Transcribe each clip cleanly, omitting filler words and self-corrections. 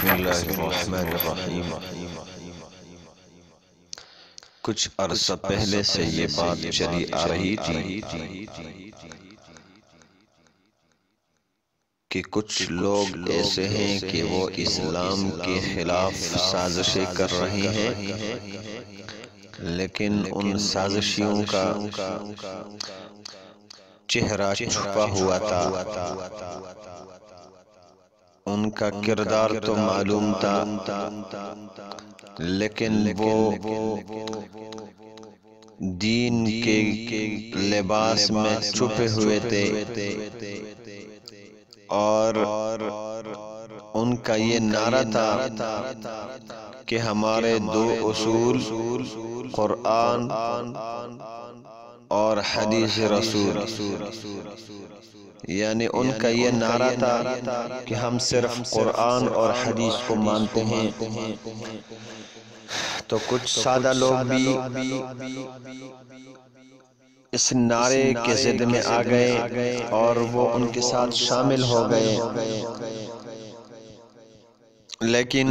بسم اللہ الرحمن الرحیم۔ کچھ عرصہ پہلے سے یہ بات چلی آ رہی تھی کہ کچھ لوگ ایسے ہیں کہ وہ اسلام کے خلاف سازشیں کر رہے ہیں، لیکن ان سازشیوں کا چہرہ چھپا ہوا تھا، ان کا کردار تو معلوم تھا، لیکن وہ دین کے لباس میں چھپے ہوئے تھے، اور ان کا یہ نعرہ تھا کہ ہمارے دو اصول قرآن اور حدیث رسول، یعنی ان کا یہ نعرہ تھا کہ ہم صرف قرآن اور حدیث کو مانتے ہیں۔ تو کچھ سادہ لوگ بھی اس نعرے کے ضد میں آ گئے اور وہ ان کے ساتھ شامل ہو گئے، لیکن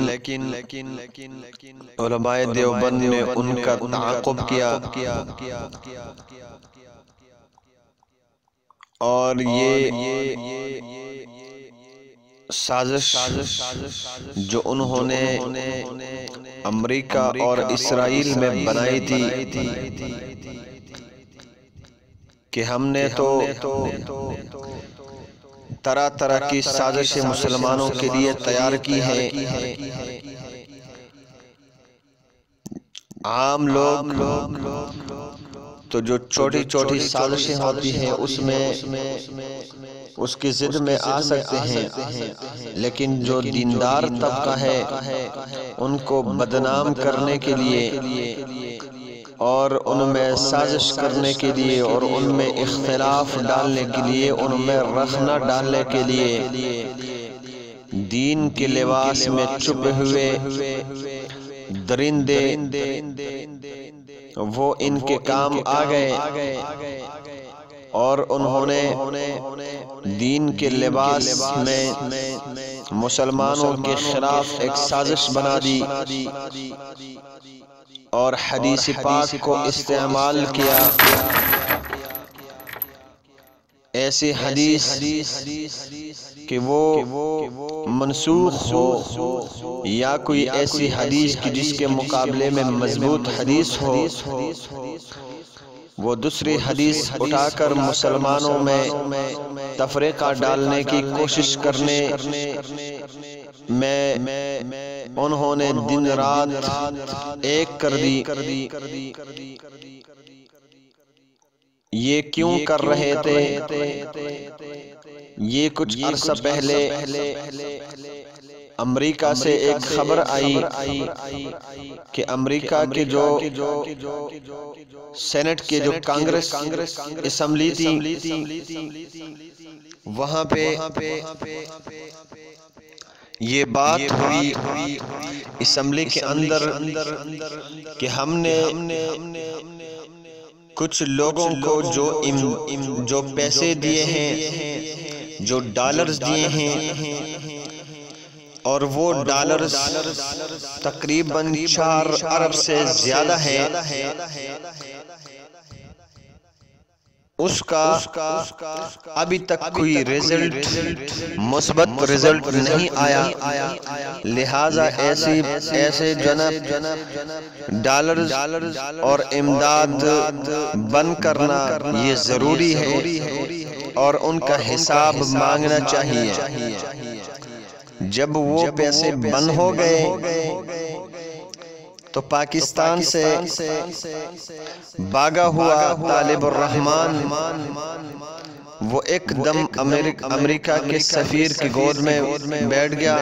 علماء دیوبند نے ان کا تعاقب کیا، اور یہ سازش جو انہوں نے امریکہ اور اسرائیل میں بنائی تھی کہ ہم نے تو طرح طرح کی سازشیں مسلمانوں کے لیے تیار کی ہیں۔ عام لوگ تو جو چھوٹی چھوٹی سازشیں ہوتی ہیں اس کی ضد میں آ سکتے ہیں، لیکن جو دیندار طبقہ ہے ان کو بدنام کرنے کے لیے اور ان میں سازش کرنے کے لیے اور ان میں اختلاف ڈالنے کے لیے، ان میں رخنہ ڈالنے کے لیے دین کے لباس میں چھپے ہوئے درندے وہ ان کے کام آ گئے، اور انہوں نے دین کے لباس میں مسلمانوں کے خلاف ایک سازش بنا دی اور حدیث پاک کو استعمال کیا۔ ایسی حدیث کہ وہ منسوخ ہو، یا کوئی ایسی حدیث کی جس کے مقابلے میں مضبوط حدیث ہو، وہ دوسری حدیث اٹھا کر مسلمانوں میں تفرقہ ڈالنے کی کوشش کرنے میں انہوں نے دن رات ایک کر دی۔ یہ کیوں کر رہے تھے؟ یہ کچھ عرصہ پہلے امریکہ سے ایک خبر آئی کہ امریکہ کے جو سینٹ کے جو کانگریس اسمبلی تھی، وہاں پہ یہ بات ہوئی اسمبلی کے اندر کہ ہم نے کچھ لوگوں کو جو پیسے دیے ہیں، جو ڈالرز دیے ہیں، اور وہ ڈالرز تقریباً 4 ارب سے زیادہ ہے، اس کا ابھی تک کوئی مثبت رزلٹ نہیں آیا، لہٰذا ایسے ڈالرز اور امداد بند کرنا یہ ضروری ہے اور ان کا حساب مانگنا چاہیے۔ جب وہ پیسے بند ہو گئے تو پاکستان سے بھاگا ہوا طالب الرحمن وہ ایک دم امریکہ کے سفیر کی گود میں بیٹھ گیا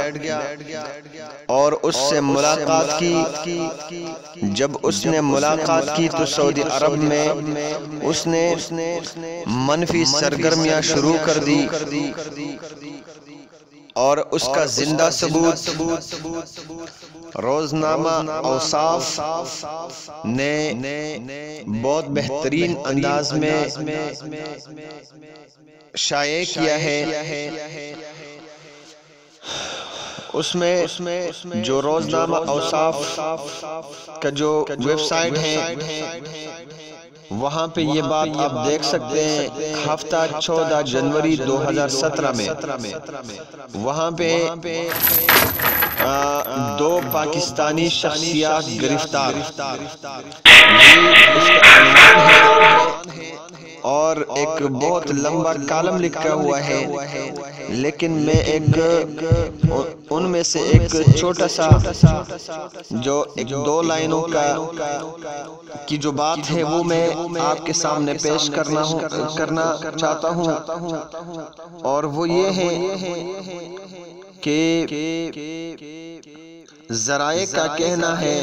اور اس سے ملاقات کی۔ جب اس نے ملاقات کی تو سعودی عرب میں اس نے منفی سرگرمیاں شروع کر دی، اور اس کا زندہ ثبوت روزنامہ اوصاف نے بہت بہترین انداز میں شائع کیا ہے۔ اس میں جو روزنامہ اوصاف کا جو ویب سائٹ ہے وہاں پہ یہ بات آپ دیکھ سکتے ہیں، ہفتہ 14 جنوری 2017 میں وہاں پہ 2 پاکستانی شخصیات گرفتار، اس کا عنوان ہے اور ایک بہت لمبا کالم لکھا ہوا ہے، لیکن میں ان میں سے ایک چھوٹا سا جو 2 لائنوں کی جو بات ہے وہ میں آپ کے سامنے پیش کرنا چاہتا ہوں، اور وہ یہ ہے کہ ذرائع کا کہنا ہے،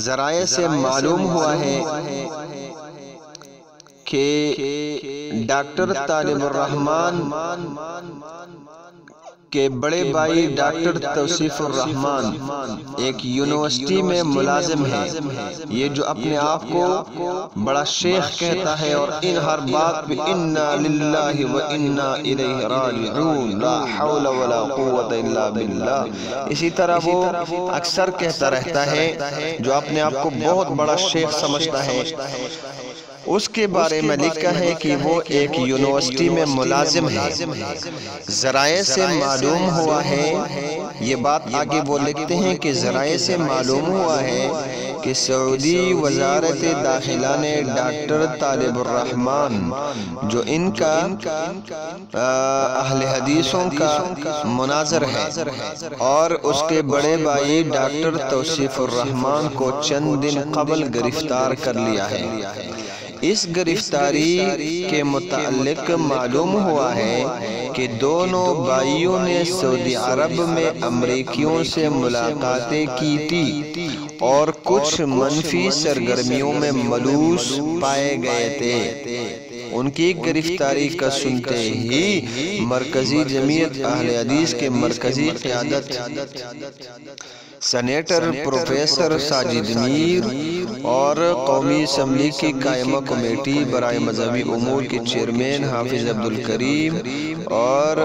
ذرائع سے معلوم ہوا ہے کہ ڈاکٹر طالب الرحمان کے بڑے بھائی ڈاکٹر توصیف الرحمان ایک یونیورسٹی میں ملازم ہے، یہ جو اپنے آپ کو بڑا شیخ کہتا ہے اور ان ہر بات پہ انا للہ و انا الیہ راجعون لا حول ولا قوت الا باللہ، اسی طرح وہ اکثر کہتا رہتا ہے، جو اپنے آپ کو بہت بڑا شیخ سمجھتا ہے، اس کے بارے میں لکھا ہے کہ وہ ایک یونیورسٹی میں ملازم ہے۔ ذرائع سے معلوم ہوا ہے، یہ بات آگے وہ لکھتے ہیں کہ ذرائع سے معلوم ہوا ہے کہ سعودی وزارت داخلہ نے ڈاکٹر طالب الرحمان جو ان کا اہل حدیثوں کا مناظر ہے اور اس کے بڑے بھائی ڈاکٹر توصیف الرحمان کو چند دن قبل گرفتار کر لیا ہے۔ اس گرفتاری کے متعلق معلوم ہوا ہے کہ دونوں بھائیوں نے سعودی عرب میں امریکیوں سے ملاقاتیں کی تھی اور کچھ منفی سرگرمیوں میں ملوث پائے گئے تھے۔ ان کی گرفتاری کا سنتے ہی مرکزی جمعیت اہل حدیث کے مرکزی قیادت، سینیٹر پروفیسر ساجد میر اور قومی اسمبلی کی قائمہ کمیٹی برائے مذہبی امور کے چیئرمین حافظ عبدالکریم اور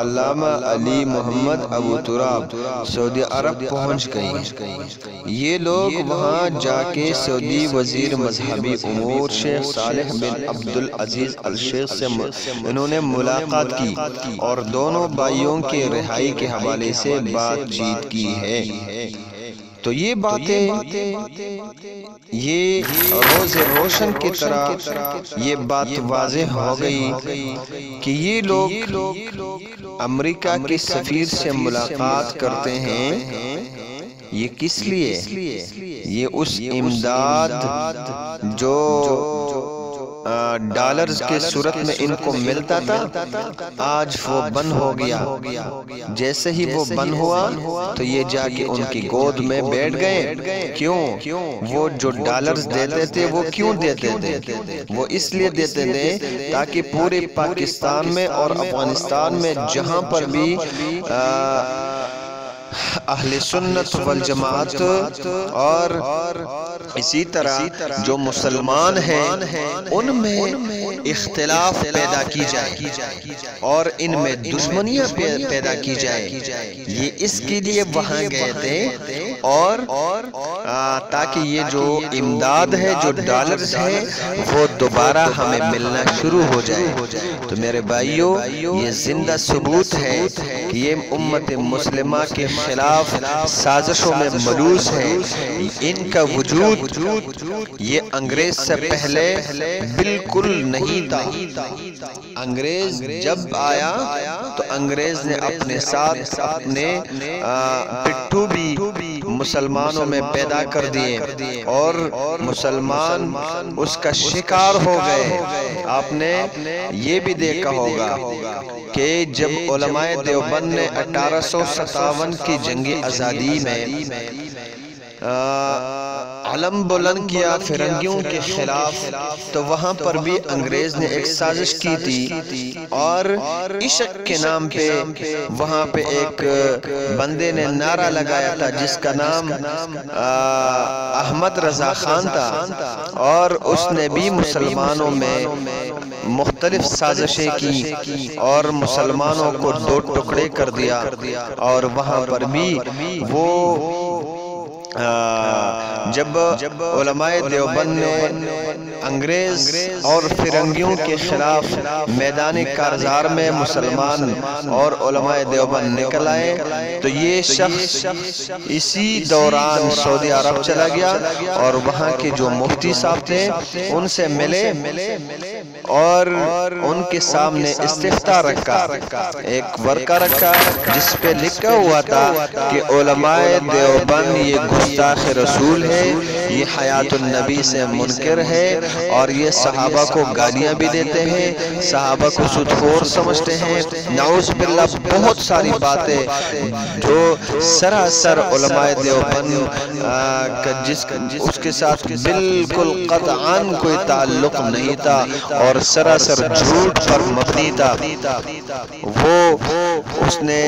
علامہ علی محمد ابو تراب سعودی عرب پہنچ گئیں۔ یہ لوگ وہاں جا کے سعودی وزیر مذہبی امور شیخ صالح بن عبدالعزیز الشیخ سے انہوں نے ملاقات کی اور دونوں بھائیوں کے رہائی کے حوالے سے بات چیت کی ہے۔ تو یہ باتیں، یہ روز روشن کی طرح یہ بات واضح ہو گئی کہ یہ لوگ امریکہ کے سفیر سے ملاقات کرتے ہیں، یہ کس لیے؟ یہ اس امداد جو ڈالرز کے صورت میں ان کو ملتا تھا آج وہ بند ہو گیا۔ جیسے ہی وہ بند ہوا تو یہ جا کے ان کی گود میں بیٹھ گئے۔ کیوں؟ وہ جو ڈالرز دیتے تھے وہ کیوں دیتے تھے؟ وہ اس لیے دیتے تھے تاکہ پورے پاکستان میں اور افغانستان میں جہاں پر بھی اہل سنت والجماعت اور اسی طرح جو مسلمان ہیں ان میں اختلاف پیدا کی جائے اور ان میں دشمنیاں پیدا کی جائے، یہ اس کے لیے وہاں گئے تھے اور تاکہ یہ جو امداد ہے، جو ڈالرز ہے، وہ دوبارہ ہمیں ملنا شروع ہو جائے۔ تو میرے بھائیوں، یہ زندہ ثبوت ہے کہ یہ امت مسلمہ کے خلاف سازشوں میں ملوث ہے۔ ان کا وجود یہ انگریز سے پہلے بالکل نہیں تھا۔ انگریز جب آیا تو انگریز نے اپنے ساتھ اپنے پٹھو بھی مسلمانوں میں پیدا کر دیے اور مسلمان اس کا شکار ہو گئے۔ آپ نے یہ بھی دیکھا ہوگا کہ جب علماء دیوبند نے 1857 کی جنگ آزادی میں علم بلند کیا فرنگیوں کے خلاف، تو وہاں پر بھی انگریز نے ایک سازش کی تھی اور عشق کے نام پہ وہاں پہ ایک بندے نے نعرہ لگایا تھا جس کا نام احمد رضا خان تھا، اور اس نے بھی مسلمانوں میں مختلف سازشیں کی اور مسلمانوں کو دو ٹکڑے کر دیا، اور وہاں پر بھی وہ جب علماء دیوبند نے انگریز اور فرنگیوں کے خلاف میدان کارزار میں مسلمان اور علماء دیوبند نکل آئے تو یہ شخص اسی دوران سعودی عرب چلا گیا اور وہاں کے جو مفتی صاحب تھے ان سے ملے اور ان کے سامنے استفتاء رکھا، ایک ورقہ رکھا جس پہ لکھا ہوا تھا کہ علماء دیوبند یہ گستاخ رسول ہے، یہ حیات النبی سے منکر ہے، اور یہ صحابہ کو گالیاں بھی دیتے ہیں، صحابہ کو سودخور سمجھتے ہیں، نعوذ باللہ بہت ساری باتیں جو سراسر علماء دیوبند اس کے ساتھ بالکل قطعاً کوئی تعلق نہیں تھا اور سراسر جھوٹ پر مبنی تھا، وہ اس نے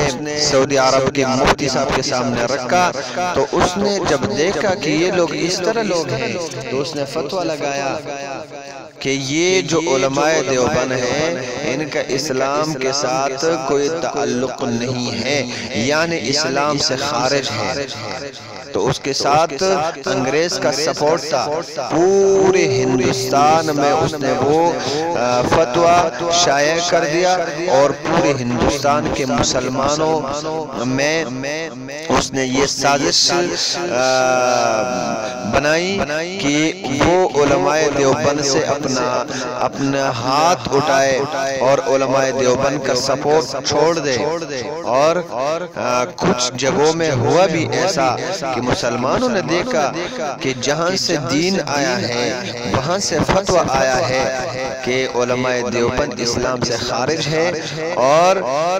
سعودی عرب کے مفتی صاحب کے سامنے رکھا۔ تو اس نے جب دیکھا کہ یہ لوگ اس طرح لوگ ہیں تو اس نے فتویٰ لگایا کہ یہ جو علماء دیوبند ہیں ان کا اسلام کے ساتھ کوئی تعلق نہیں ہے، یعنی اسلام سے خارج ہے۔ تو اس کے ساتھ انگریز کا سپورٹ تھا، پورے ہندوستان میں اس نے وہ فتویٰ شائع کر دیا اور پورے ہندوستان کے مسلمانوں میں اس نے یہ سازش بنائی کہ وہ علماء دیوبند سے اپنا ہاتھ اٹھائے اور علماء دیوبند کا سپورٹ چھوڑ دے، اور کچھ جگہوں میں ہوا بھی ایسا کہ مسلمانوں نے دیکھا کہ جہاں سے دین آیا ہے وہاں سے فتویٰ آیا ہے کہ علماء دیوبند اسلام سے خارج ہے اور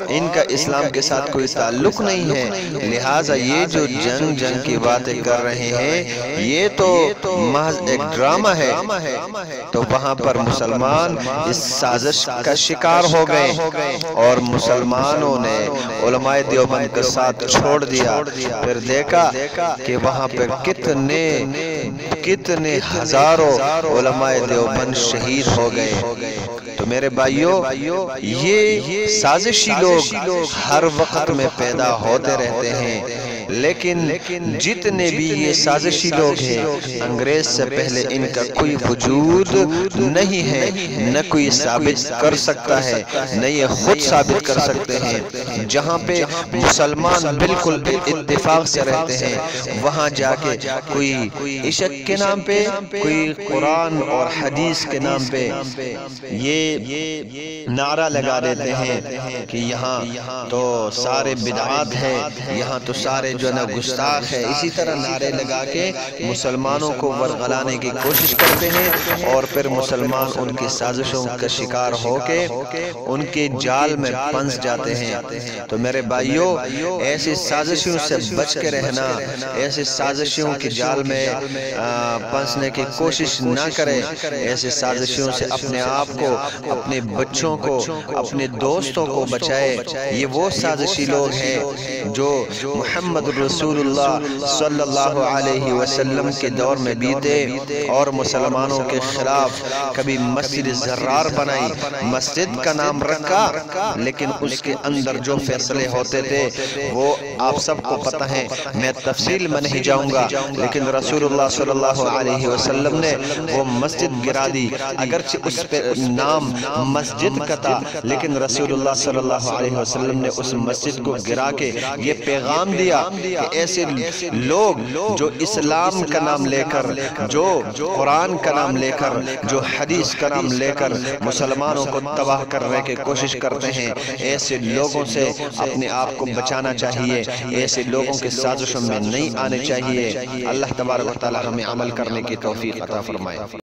ان کا اسلام کے ساتھ کوئی تعلق نہیں ہے، لہٰذا یہ جو جنگ کی باتیں کر رہے ہیں یہ تو محض ایک ڈرامہ ہے۔ تو وہاں پر مسلمان اس سازش کا شکار ہو گئے اور مسلمانوں نے علماء دیوبند کے ساتھ چھوڑ دیا۔ پھر دیکھا کہ وہاں پر کتنے ہزاروں علماء دیوبند شہید ہو گئے۔ تو میرے بھائیوں، یہ سازشی لوگ ہر وقت میں پیدا ہوتے رہتے ہیں، لیکن جتنے بھی یہ سازشی لوگ ہیں انگریز سے پہلے ان کا کوئی وجود نہیں ہے، نہ کوئی ثابت کر سکتا ہے، نہ یہ خود ثابت کر سکتے ہیں۔ جہاں پہ مسلمان بالکل اتفاق سے رہتے ہیں وہاں جا کے کوئی عشق کے نام پہ، کوئی قرآن اور حدیث کے نام پہ یہ نعرہ لگا دیتے ہیں کہ یہاں تو سارے بدعات ہیں، یہاں تو سارے جو نا گستاخ ہے، اسی طرح نعرے لگا کے مسلمانوں کو ورغلانے کی کوشش کرتے ہیں اور پھر مسلمان ان کی سازشوں کا شکار ہو کے ان کے جال میں پھنس جاتے ہیں۔ تو میرے بھائیوں، ایسی سازشوں سے بچ کے رہنا، ایسی سازشوں کے جال میں پھنسنے کی کوشش نہ کرے، ایسی سازشوں سے اپنے آپ کو، اپنے بچوں کو، اپنے دوستوں کو بچائے۔ یہ وہ سازشی لوگ ہیں جو محمد رسول اللہ صلی اللہ علیہ وسلم کے دور میں بیتے اور مسلمانوں کے خلاف کبھی مسجد زرار بنائی، مسجد کا نام رکھا، لیکن اس کے اندر جو فیصلے ہوتے تھے وہ آپ سب کو پتہ ہے، میں تفصیل میں نہیں جاؤں گا، لیکن رسول اللہ صلی اللہ علیہ وسلم نے وہ مسجد گرا دی، اگرچہ اس پہ نام مسجد کا تھا، لیکن رسول اللہ صلی اللہ علیہ وسلم نے اس مسجد کو گرا کے یہ پیغام دیا کہ ایسے لوگ جو اسلام کا نام لے کر، جو قرآن کا نام لے کر، جو حدیث کا نام لے کر مسلمانوں کو تباہ کرنے کی کوشش کرتے ہیں، ایسے لوگوں سے اپنے آپ کو بچانا چاہیے، ایسے لوگوں کے سازشوں میں نہیں آنے چاہیے۔ اللہ تبارک و تعالی ہمیں عمل کرنے کی توفیق عطا فرمائے۔